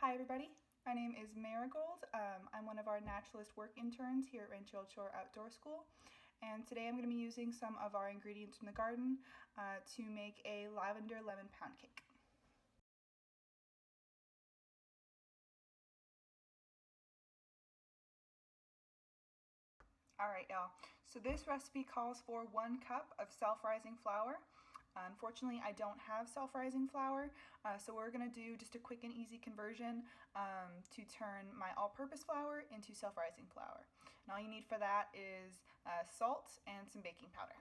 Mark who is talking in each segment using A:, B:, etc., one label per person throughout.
A: Hi everybody, my name is Marigold. I'm one of our naturalist work interns here at Rancho El Chorro Outdoor School, and today I'm going to be using some of our ingredients from the garden to make a lavender lemon pound cake. Alright y'all, so this recipe calls for 1 cup of self-rising flour. Unfortunately, I don't have self-rising flour, so we're going to do just a quick and easy conversion to turn my all-purpose flour into self-rising flour. And all you need for that is salt and some baking powder.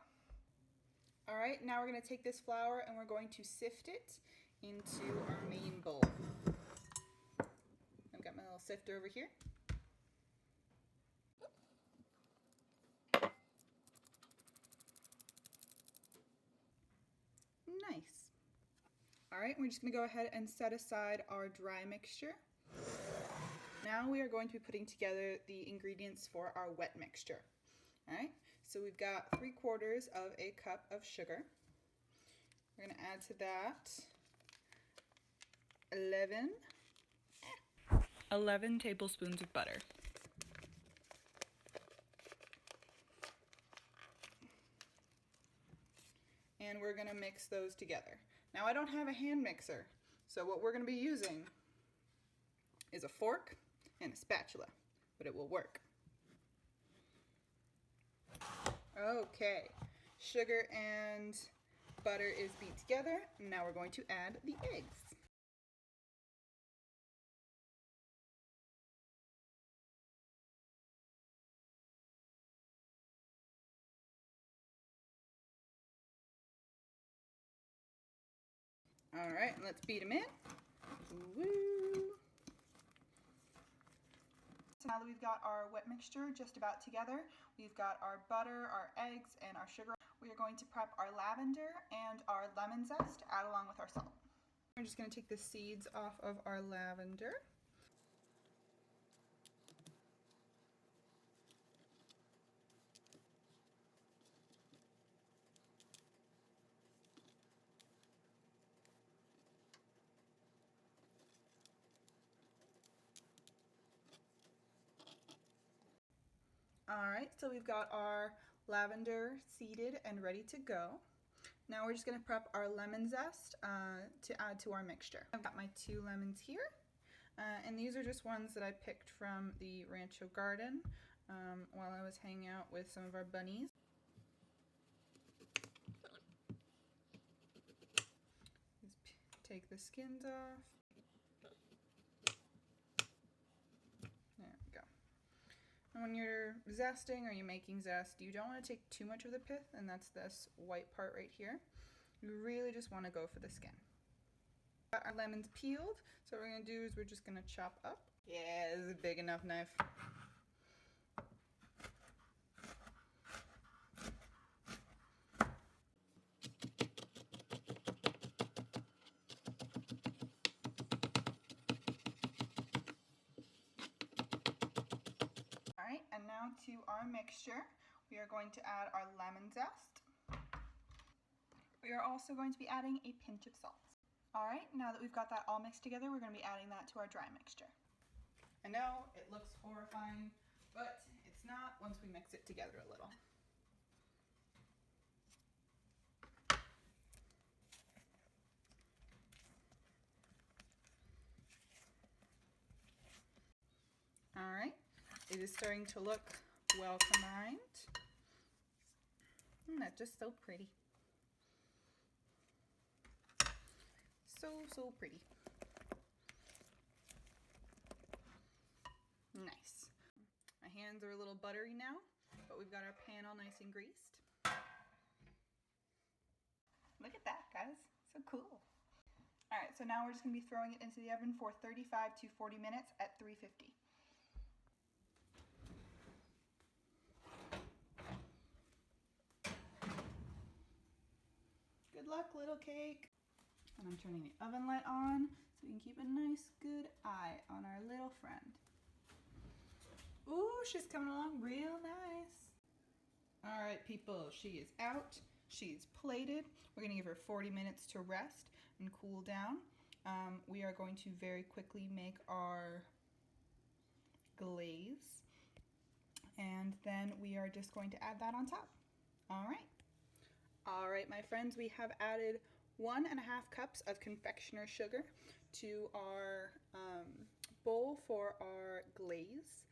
A: Alright, now we're going to take this flour and we're going to sift it into our main bowl. I've got my little sifter over here. Nice. All right, we're just gonna go ahead and set aside our dry mixture. Now we are going to be putting together the ingredients for our wet mixture. All right, so we've got 3/4 of a cup of sugar. We're gonna add to that 11 tablespoons of butter. And we're gonna mix those together. Now I don't have a hand mixer, so what we're gonna be using is a fork and a spatula, but it will work. Okay, sugar and butter is beat together. Now we're going to add the eggs. All right, let's beat them in. Woo! So now that we've got our wet mixture just about together, we've got our butter, our eggs, and our sugar. We are going to prep our lavender and our lemon zest to add along with our salt. We're just going to take the seeds off of our lavender. All right, so we've got our lavender seeded and ready to go. Now we're just gonna prep our lemon zest to add to our mixture. I've got my 2 lemons here, and these are just ones that I picked from the Rancho Garden while I was hanging out with some of our bunnies. Just take the skins off. There we go. And when you're zesting or you're making zest, you don't want to take too much of the pith, and that's this white part right here. You really just want to go for the skin. Got our lemons peeled, so what we're going to do is we're just going to chop up. Yeah, this is a big enough knife. Alright, and now to our mixture, we are going to add our lemon zest. We are also going to be adding a pinch of salt. Alright, now that we've got that all mixed together, we're going to be adding that to our dry mixture. I know, it looks horrifying, but it's not once we mix it together a little. Alright, it is starting to look well combined. Isn't that just so pretty? So pretty. Nice. My hands are a little buttery now, but we've got our pan all nice and greased. Look at that, guys. So cool. Alright, so now we're just going to be throwing it into the oven for 35 to 40 minutes at 350. Good luck, little cake. And I'm turning the oven light on so we can keep a nice good eye on our little friend. Ooh, she's coming along real nice. All right, people, she is out. She's plated. We're gonna give her 40 minutes to rest and cool down. we are going to very quickly make our glaze, and then we are just going to add that on top. All right, my friends, we have added 1.5 cups of confectioner sugar to our bowl for our glaze.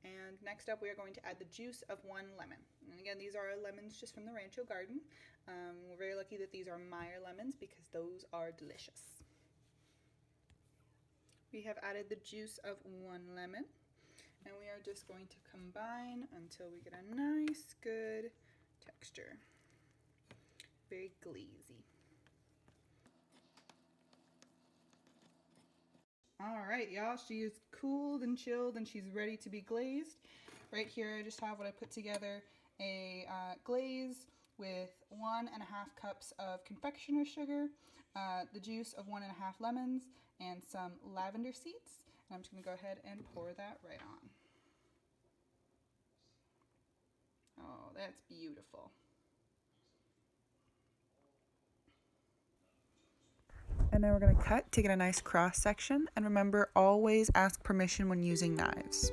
A: And next up, we are going to add the juice of 1 lemon. And again, these are lemons just from the Rancho Garden. We're very lucky that these are Meyer lemons because those are delicious. We have added the juice of 1 lemon, and we are just going to combine until we get a nice, good texture. Very glazy. All right, y'all, she is cooled and chilled and she's ready to be glazed. Right here, I just have what I put together, a glaze with 1.5 cups of confectioner sugar, the juice of 1.5 lemons, and some lavender seeds. And I'm just gonna go ahead and pour that right on. Oh, that's beautiful. And now we're going to cut to get a nice cross section. And remember, always ask permission when using knives.